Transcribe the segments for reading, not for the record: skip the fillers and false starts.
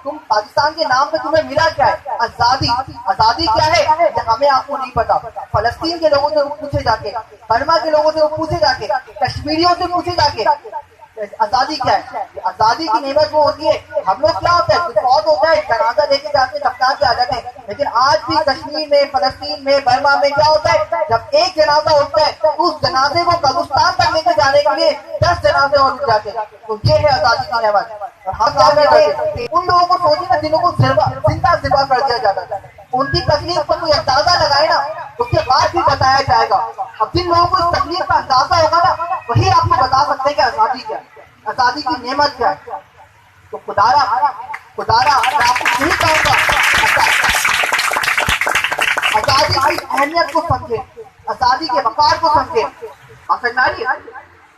तुम पाकिस्तान के नाम पे तुम्हें मिला क्या है? आजादी। आजादी क्या है ये हमें आपको नहीं पता। फलस्तीन के लोगों से पूछे जाके, बर्मा के लोगों से पूछे जाके, कश्मीरियों से पूछे जाके आजादी क्या है? आजादी की नेमत वो होती है, हम लोग क्या होता है कुछ बहुत होता है, जनाजा लेके जाके दफना के आ जाते हैं, लेकिन आज भी कश्मीर में, फलस्तीन में, बर्मा में क्या होता है, जब एक जनाजा उठता है तो उस जनाजे को कब्रिस्तान तक लेके जाने के लिए 10 जनाजे और उठ जाते हैं। तो ये है आजादी की नेमत। और हम क्या करते हैं, उन लोगों को सोचे ना जिन्हों को जिंदा जिबा कर दिया जाता है, उनकी तकलीफ को कोई अंदाजा लगाए ना, उसके बाद भी बताया जाएगा। अब जिन लोगों को इस तकलीफ का अंदाजा होगा ना, वही आपको बता सकते हैं कि आजादी क्या है, आजादी की नेमत क्या है। तो खुदारा मैं आपको यही कहूंगा, आजादी की अहमियत को समझे, आजादी के वकार को समझे। और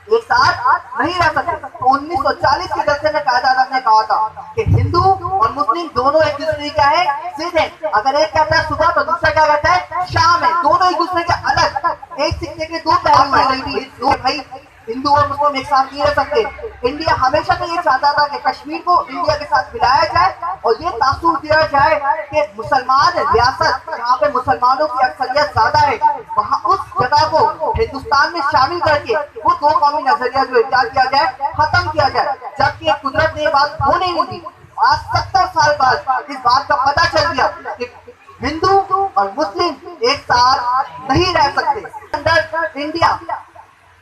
एक साथ नहीं रह सकते। तो 1940 के दशक में कायदा आज़म ने कहा था कि हिंदू और मुस्लिम दोनों एक दूसरे का है जिद है। अगर एक कहता है सुबह तो दूसरा क्या कहता है शाम है, दोनों एक दूसरे के अलग, एक सिक्के के दो पहलू हैं। दो भाई हिंदू और मुस्लिम एक साथ नहीं रह सकते। इंडिया हमेशा से ये चाहता था कि कश्मीर को इंडिया के साथ मिलाया जाए और ये तासुर दिया जाए कि मुसलमान रियासत जहाँ पे मुसलमानों की अक्सरियत ज्यादा है, वहाँ उस जगह को हिंदुस्तान में शामिल करके वो दो कौमी नजरिया जो क्या किया जाए, खत्म किया जाए। जबकि कुदरत ने ये बात होने नहीं दी। आज 70 साल बाद इस बात का पता चल गया कि हिंदू और मुस्लिम एक साथ नहीं रह सकते। अंदर इंडिया,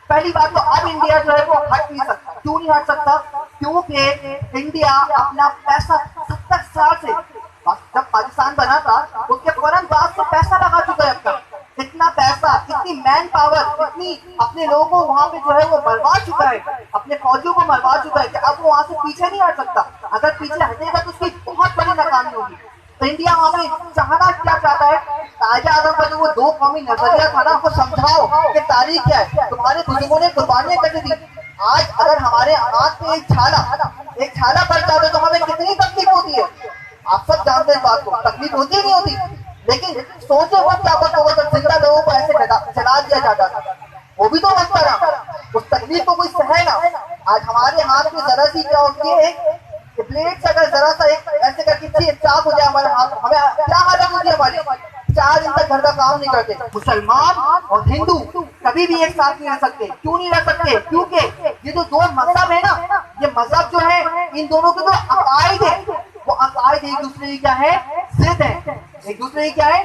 पहली बात तो अब इंडिया जो है वो हट नहीं सकता। क्यों नहीं हट सकता? क्योंकि इंडिया अपना पैसा 70 साल से, जब पाकिस्तान बना था उसके फौरन बाद से पैसा लगा चुका है अपना, इतना पैसा, इतनी मैन पावर, इतनी अपने लोगों को वहाँ पे जो है वो मरवा चुका है, अपने फौजियों को मरवा चुका है कि अब वो वहाँ से पीछे नहीं हट सकता। अगर पीछे हटेगा तो उसकी बहुत बड़ी नाकामी होगी। तो इंडिया वहाँ पे चाहना क्या चाहता है, कायदा आज़म का जो वो दो कौमी नजरिया था ना, वो समझाओ कि तारीख क्या है, तुम्हारे बुजुर्गों ने कुर्बानियां कर दी। आज अगर हमारे हाथ पे एक छाला पड़ जाता है तो हमें कितनी तकलीफ होती है। आप सब जानते हैं बात को, तकलीफ होती नहीं होती। लेकिन सोचे वो क्या वक्त होगा जब जिंदा लोगों को ऐसे जला दिया जाता था, वो भी तो वक्त था, उस तकलीफ को कोई सहे ना। आज हमारे हाथ में जरा सी क्या होती है, प्लेट से अगर जरा सा एक ऐसे करके चाक हो जाए हमारे हाथ, हमें क्या हालत होती है हमारी, 4 दिन तक घर का काम नहीं करते। मुसलमान और हिंदू कभी भी एक साथ नहीं रह सकते। क्यों नहीं रह सकते? क्योंकि ये जो दो मजहब है ना, ये मजहब जो है, इन दोनों के जो अकायद है, वो अकायद एक दूसरे की क्या है, जिद है, एक दूसरे की क्या है,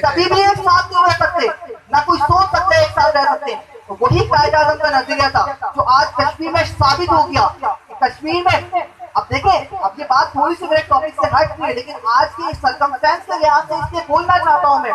कभी भी एक साथ नहीं रह सकते, ना कोई सोच सकते एक साथ रह सकते। तो वही कायदा आज़म का नजरिया था जो आज कश्मीर में साबित हो गया। कश्मीर में अब देखें, अब ये बात थोड़ी सी मेरे टॉपिक से हट गई है, लेकिन आज के सर्कमस्टेंस के लिहाज से इसलिए बोलना चाहता हूँ मैं